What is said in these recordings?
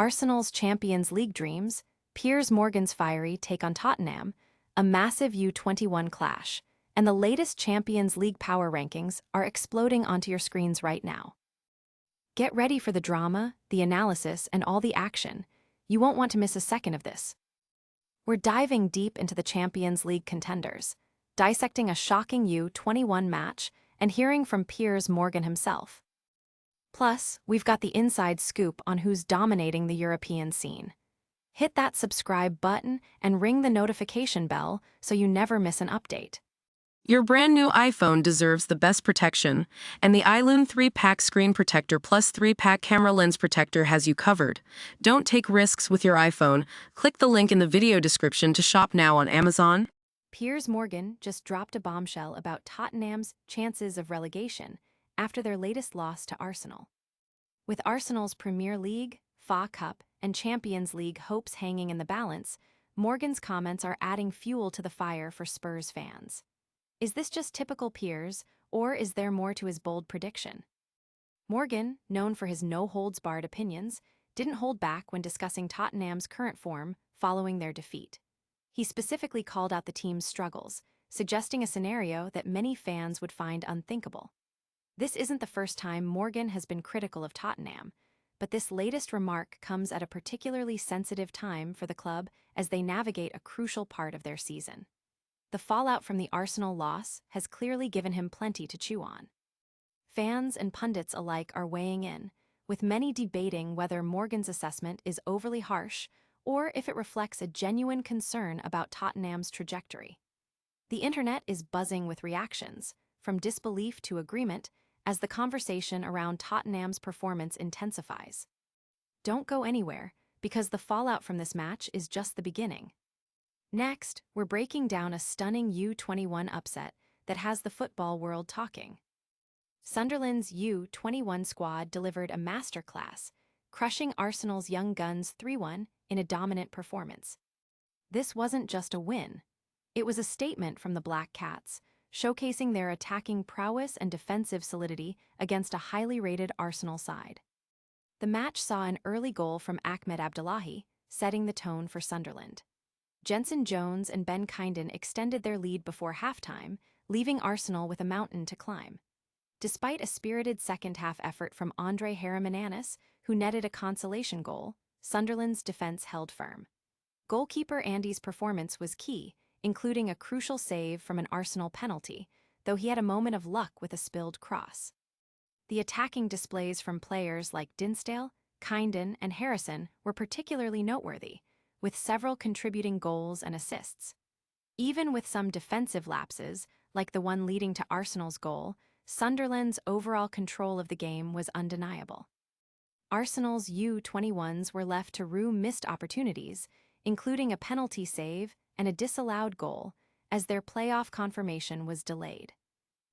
Arsenal's Champions League dreams, Piers Morgan's fiery take on Tottenham, a massive U21 clash, and the latest Champions League power rankings are exploding onto your screens right now. Get ready for the drama, the analysis, and all the action. You won't want to miss a second of this. We're diving deep into the Champions League contenders, dissecting a shocking U21 match and hearing from Piers Morgan himself. Plus, we've got the inside scoop on who's dominating the European scene. Hit that subscribe button and ring the notification bell so you never miss an update. Your brand new iPhone deserves the best protection, and the iLune 3-pack screen protector plus 3-pack camera lens protector has you covered. Don't take risks with your iPhone. Click the link in the video description to shop now on Amazon. Piers Morgan just dropped a bombshell about Tottenham's chances of relegation after their latest loss to Arsenal. With Arsenal's Premier League, FA Cup, and Champions League hopes hanging in the balance, Morgan's comments are adding fuel to the fire for Spurs fans. Is this just typical Piers, or is there more to his bold prediction? Morgan, known for his no-holds-barred opinions, didn't hold back when discussing Tottenham's current form following their defeat. He specifically called out the team's struggles, suggesting a scenario that many fans would find unthinkable. This isn't the first time Morgan has been critical of Tottenham, but this latest remark comes at a particularly sensitive time for the club as they navigate a crucial part of their season. The fallout from the Arsenal loss has clearly given him plenty to chew on. Fans and pundits alike are weighing in, with many debating whether Morgan's assessment is overly harsh or if it reflects a genuine concern about Tottenham's trajectory. The internet is buzzing with reactions, from disbelief to agreement, as the conversation around Tottenham's performance intensifies. Don't go anywhere, because the fallout from this match is just the beginning. Next, we're breaking down a stunning U21 upset that has the football world talking. Sunderland's U21 squad delivered a masterclass, crushing Arsenal's young guns 3-1 in a dominant performance. This wasn't just a win. It was a statement from the Black Cats, showcasing their attacking prowess and defensive solidity against a highly rated Arsenal side. The match saw an early goal from Ahmed Abdullahi, setting the tone for Sunderland. Jenson Jones and Ben Kindon extended their lead before halftime, leaving Arsenal with a mountain to climb. Despite a spirited second-half effort from Andre Herremananis, who netted a consolation goal, Sunderland's defense held firm. Goalkeeper Andy's performance was key, including a crucial save from an Arsenal penalty, though he had a moment of luck with a spilled cross. The attacking displays from players like Dinsdale, Kindon, and Harrison were particularly noteworthy, with several contributing goals and assists. Even with some defensive lapses, like the one leading to Arsenal's goal, Sunderland's overall control of the game was undeniable. Arsenal's U21s were left to rue missed opportunities, including a penalty save and a disallowed goal, as their playoff confirmation was delayed.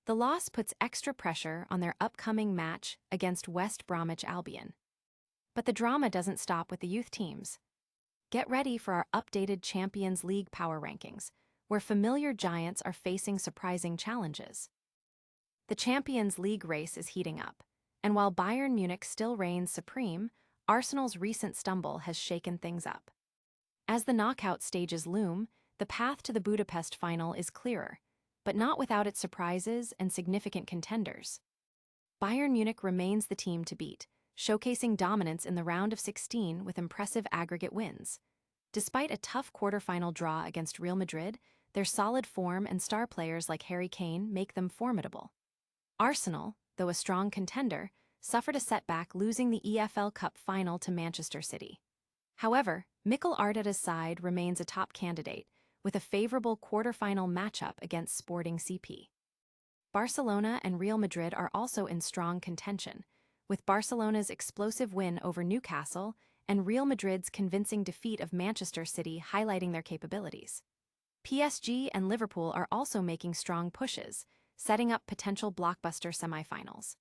The loss puts extra pressure on their upcoming match against West Bromwich Albion. But the drama doesn't stop with the youth teams. Get ready for our updated Champions League power rankings, where familiar giants are facing surprising challenges. The Champions League race is heating up, and while Bayern Munich still reigns supreme, Arsenal's recent stumble has shaken things up. As the knockout stages loom, the path to the Budapest final is clearer, but not without its surprises and significant contenders. Bayern Munich remains the team to beat, showcasing dominance in the round of 16 with impressive aggregate wins. Despite a tough quarterfinal draw against Real Madrid, their solid form and star players like Harry Kane make them formidable. Arsenal, though a strong contender, suffered a setback losing the EFL Cup final to Manchester City. However, Mikel Arteta's side remains a top candidate, with a favorable quarterfinal matchup against Sporting CP. Barcelona and Real Madrid are also in strong contention, with Barcelona's explosive win over Newcastle and Real Madrid's convincing defeat of Manchester City highlighting their capabilities. PSG and Liverpool are also making strong pushes, setting up potential blockbuster semifinals.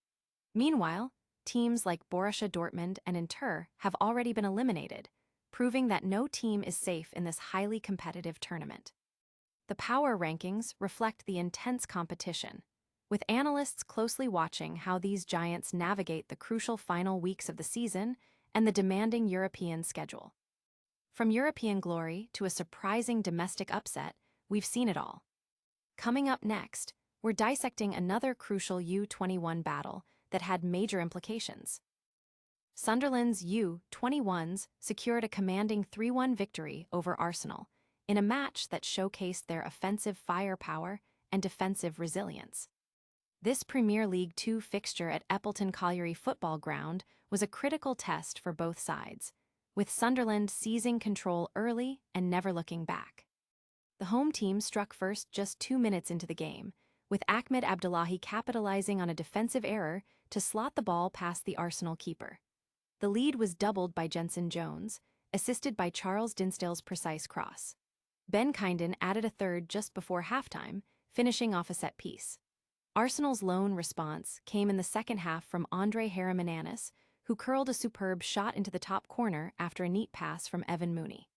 Meanwhile, teams like Borussia Dortmund and Inter have already been eliminated, proving that no team is safe in this highly competitive tournament. The power rankings reflect the intense competition, with analysts closely watching how these giants navigate the crucial final weeks of the season and the demanding European schedule. From European glory to a surprising domestic upset, we've seen it all. Coming up next, we're dissecting another crucial U21 battle that had major implications. Sunderland's U21s secured a commanding 3-1 victory over Arsenal in a match that showcased their offensive firepower and defensive resilience. This Premier League Two fixture at Eppleton Colliery Football Ground was a critical test for both sides, with Sunderland seizing control early and never looking back. The home team struck first just 2 minutes into the game, with Ahmed Abdullahi capitalizing on a defensive error to slot the ball past the Arsenal keeper. The lead was doubled by Jenson Jones, assisted by Charles Dinsdale's precise cross. Ben Kyndon added a third just before halftime, finishing off a set piece. Arsenal's lone response came in the second half from Andre Herremananis, who curled a superb shot into the top corner after a neat pass from Evan Mooney.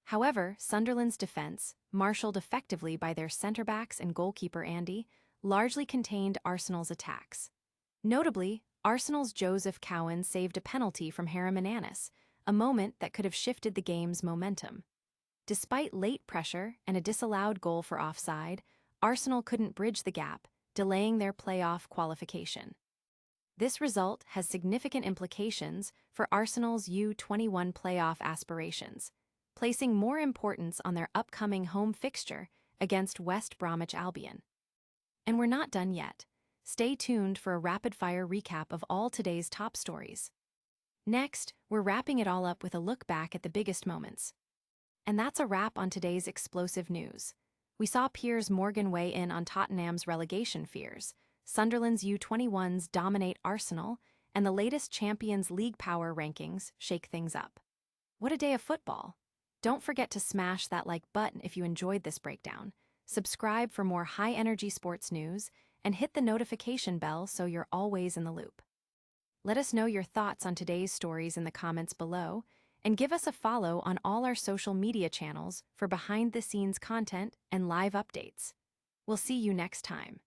However, Sunderland's defense, marshaled effectively by their centre-backs and goalkeeper Andy, largely contained Arsenal's attacks. Notably, Arsenal's Joseph Cowan saved a penalty from Herremananis, a moment that could have shifted the game's momentum. Despite late pressure and a disallowed goal for offside, Arsenal couldn't bridge the gap, delaying their playoff qualification. This result has significant implications for Arsenal's U21 playoff aspirations, placing more importance on their upcoming home fixture against West Bromwich Albion. And we're not done yet. Stay tuned for a rapid-fire recap of all today's top stories. Next, we're wrapping it all up with a look back at the biggest moments. And that's a wrap on today's explosive news. We saw Piers Morgan weigh in on Tottenham's relegation fears, Sunderland's U21s dominate Arsenal, and the latest Champions League power rankings shake things up. What a day of football! Don't forget to smash that like button if you enjoyed this breakdown, subscribe for more high-energy sports news, and hit the notification bell so you're always in the loop. Let us know your thoughts on today's stories in the comments below, and give us a follow on all our social media channels for behind-the-scenes content and live updates. We'll see you next time.